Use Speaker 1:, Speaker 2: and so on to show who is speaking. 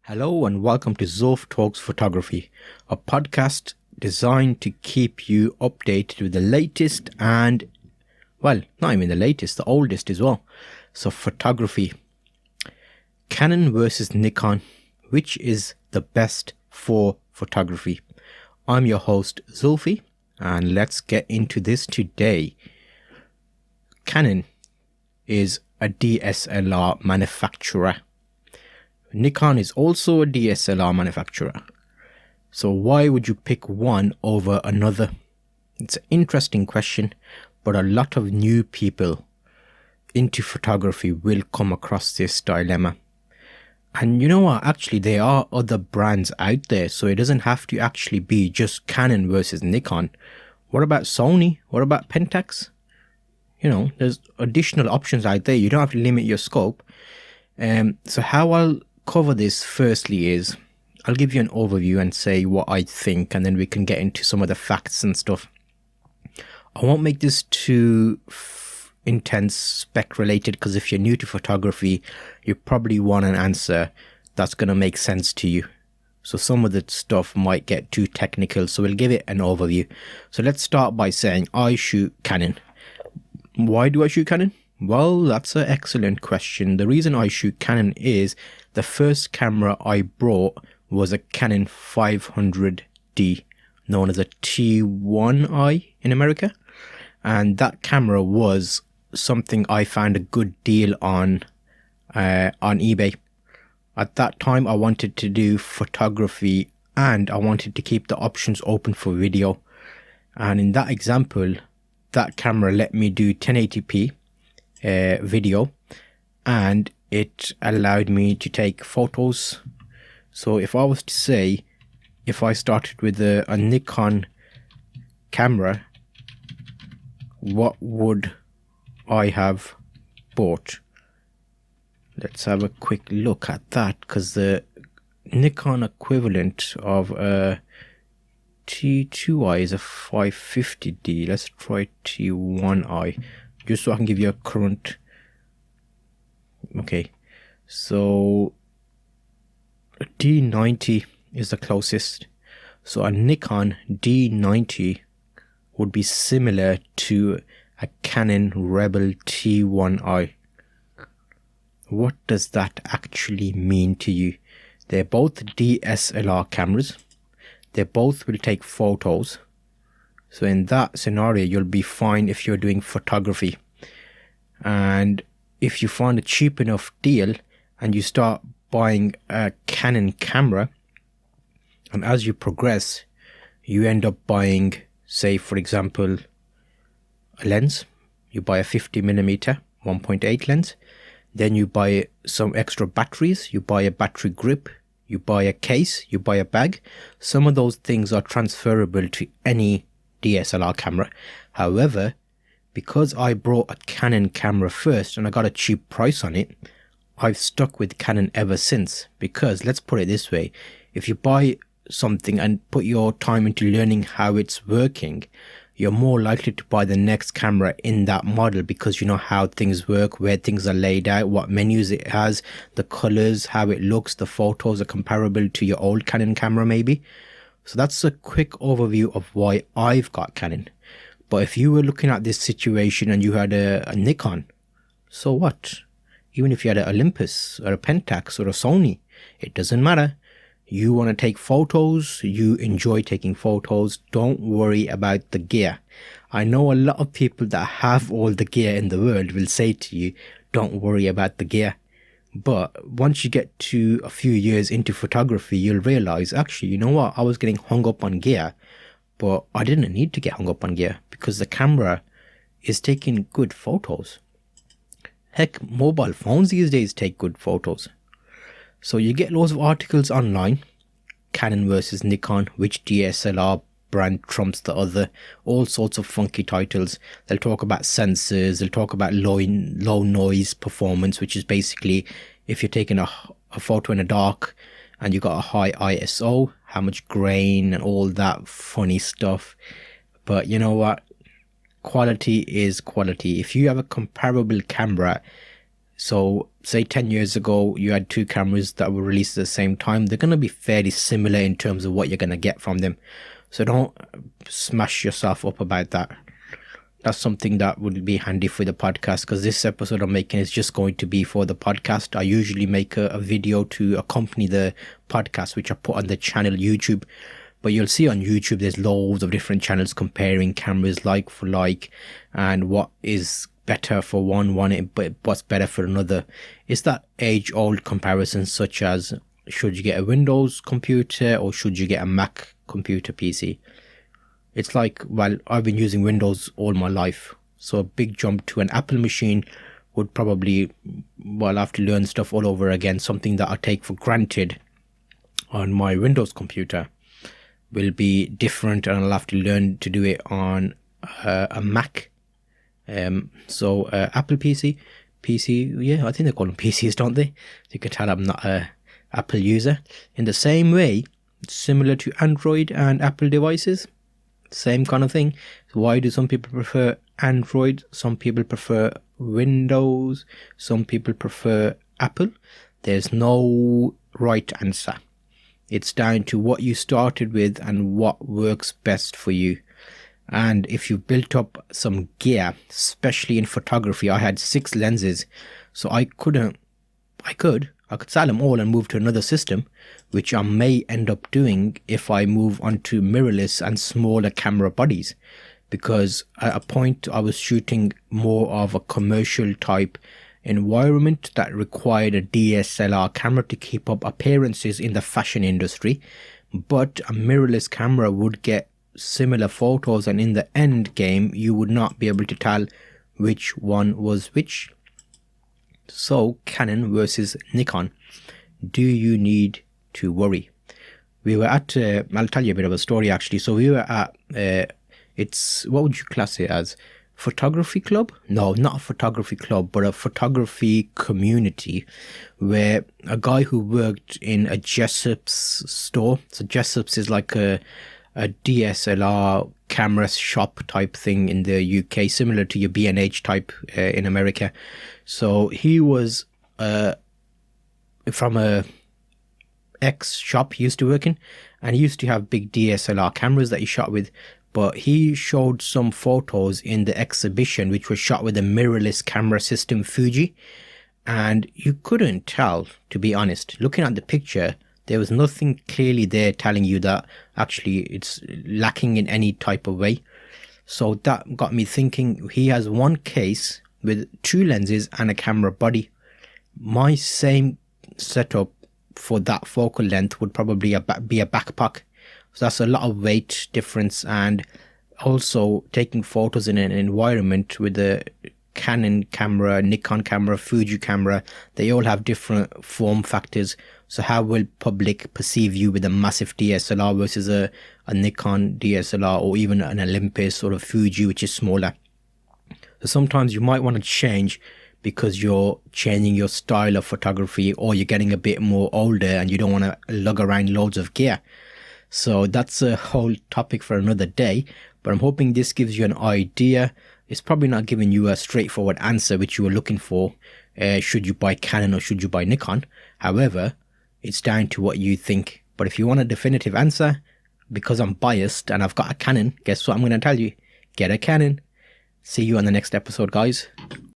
Speaker 1: Hello and welcome to Zulf Talks Photography, a podcast designed to keep you updated with the latest and, well, not even the latest, the oldest as well. So photography. Canon versus Nikon, which is the best for photography? I'm your host Zulfi, and let's get into this today. Canon is a DSLR manufacturer. Nikon is also a DSLR manufacturer. So why would you pick one over another? It's an interesting question, but a lot of new people into photography will come across this dilemma. And you know what? Actually, there are other brands out there, so it doesn't have to actually be just Canon versus Nikon. What about Sony? What about Pentax? You know, there's additional options out there. You don't have to limit your scope. So how I'll cover this firstly is I'll give you an overview and say what I think, and then we can get into some of the facts and stuff. I won't make this too intense spec related, because if you're new to photography, you probably want an answer that's going to make sense to you. So some of the stuff might get too technical, so we'll give it an overview. So let's start by saying I shoot Canon. Why do I shoot Canon? Well, that's an excellent question. The reason I shoot Canon is the first camera I brought was a Canon 500D, known as a T1i in America. And that camera was something I found a good deal on eBay. At that time, I wanted to do photography and I wanted to keep the options open for video. And in that example, that camera let me do 1080p video, and it allowed me to take photos. So if I was to say, if I started with a Nikon camera, what would I have bought? Let's have a quick look at that, because the Nikon equivalent of a T2i is a 550D. Let's try T1i, just so I can give you a current. Okay, so a D90 is the closest. So a Nikon D90 would be similar to a Canon Rebel T1i. What does that actually mean to you? They're both DSLR cameras. They both will take photos. So in that scenario, you'll be fine if you're doing photography. And if you find a cheap enough deal and you start buying a Canon camera, and as you progress, you end up buying, say for example, a lens. You buy a 50mm 1.8 lens. Then you buy some extra batteries. You buy a battery grip. You buy a case. You buy a bag. Some of those things are transferable to any DSLR camera. However, because I brought a Canon camera first and I got a cheap price on it, I've stuck with Canon ever since. Because let's put it this way, if you buy something and put your time into learning how it's working, you're more likely to buy the next camera in that model, because you know how things work, where things are laid out, what menus it has, the colors, how it looks, the photos are comparable to your old Canon camera maybe. So that's a quick overview of why I've got Canon. But if you were looking at this situation and you had a Nikon, so what? Even if you had an Olympus or a Pentax or a Sony, it doesn't matter. You want to take photos, you enjoy taking photos, don't worry about the gear. I know a lot of people that have all the gear in the world will say to you, don't worry about the gear. But once you get to a few years into photography, you'll realize, actually, you know what? I was getting hung up on gear, but I didn't need to get hung up on gear because the camera is taking good photos. Heck, mobile phones these days take good photos. So you get loads of articles online, Canon versus Nikon, which DSLR brand trumps the other, all sorts of funky titles. They'll talk about sensors, they'll talk about low noise performance, which is basically if you're taking a photo in the dark and you got a high ISO, how much grain and all that funny stuff. But you know what? Quality is quality. If you have a comparable camera So say 10 years ago, you had two cameras that were released at the same time. They're going to be fairly similar in terms of what you're going to get from them. So don't smash yourself up about that. That's something that would be handy for the podcast, because this episode I'm making is just going to be for the podcast. I usually make a video to accompany the podcast, which I put on the channel YouTube. But you'll see on YouTube, there's loads of different channels comparing cameras like for like, and what is better for one, but what's better for another. It's that age-old comparison, such as should you get a Windows computer or should you get a Mac computer PC? It's like, well, I've been using Windows all my life, so a big jump to an Apple machine would probably, well, I have to learn stuff all over again. Something that I take for granted on my Windows computer will be different, and I'll have to learn to do it on a Mac. Apple PC, yeah, I think they call them PCs, don't they? You can tell I'm not a Apple user. In the same way, similar to Android and Apple devices, same kind of thing. So why do some people prefer Android? Some people prefer Windows. Some people prefer Apple. There's no right answer. It's down to what you started with and what works best for you. And if you built up some gear, especially in photography, I had 6 lenses, so I could sell them all and move to another system, which I may end up doing if I move on to mirrorless and smaller camera bodies, because at a point I was shooting more of a commercial type environment that required a DSLR camera to keep up appearances in the fashion industry, but a mirrorless camera would get similar photos, and in the end game you would not be able to tell which one was which. So Canon versus Nikon, do you need to worry? We were at I'll tell you a bit of a story actually. So we were at it's, what would you class it as, photography club? No, not a photography club, but a photography community, where a guy who worked in a Jessop's store. So Jessop's is like a DSLR camera shop type thing in the UK, similar to your B&H type in America. So he was from a ex shop he used to work in, and he used to have big DSLR cameras that he shot with. But he showed some photos in the exhibition which were shot with a mirrorless camera system Fuji, and you couldn't tell, to be honest. Looking at the picture, there was nothing clearly there telling you that actually it's lacking in any type of way. So that got me thinking, he has one case with 2 lenses and a camera body. My same setup for that focal length would probably be a backpack. So that's a lot of weight difference, and also taking photos in an environment with a Canon camera, Nikon camera, Fuji camera, they all have different form factors. So how will public perceive you with a massive DSLR versus a Nikon DSLR, or even an Olympus or a Fuji, which is smaller? So sometimes you might want to change because you're changing your style of photography, or you're getting a bit more older and you don't want to lug around loads of gear. So that's a whole topic for another day, but I'm hoping this gives you an idea. It's probably not giving you a straightforward answer which you were looking for. Should you buy Canon or should you buy Nikon? However, it's down to what you think. But if you want a definitive answer, because I'm biased and I've got a Canon, guess what I'm going to tell you? Get a Canon. See you on the next episode, guys.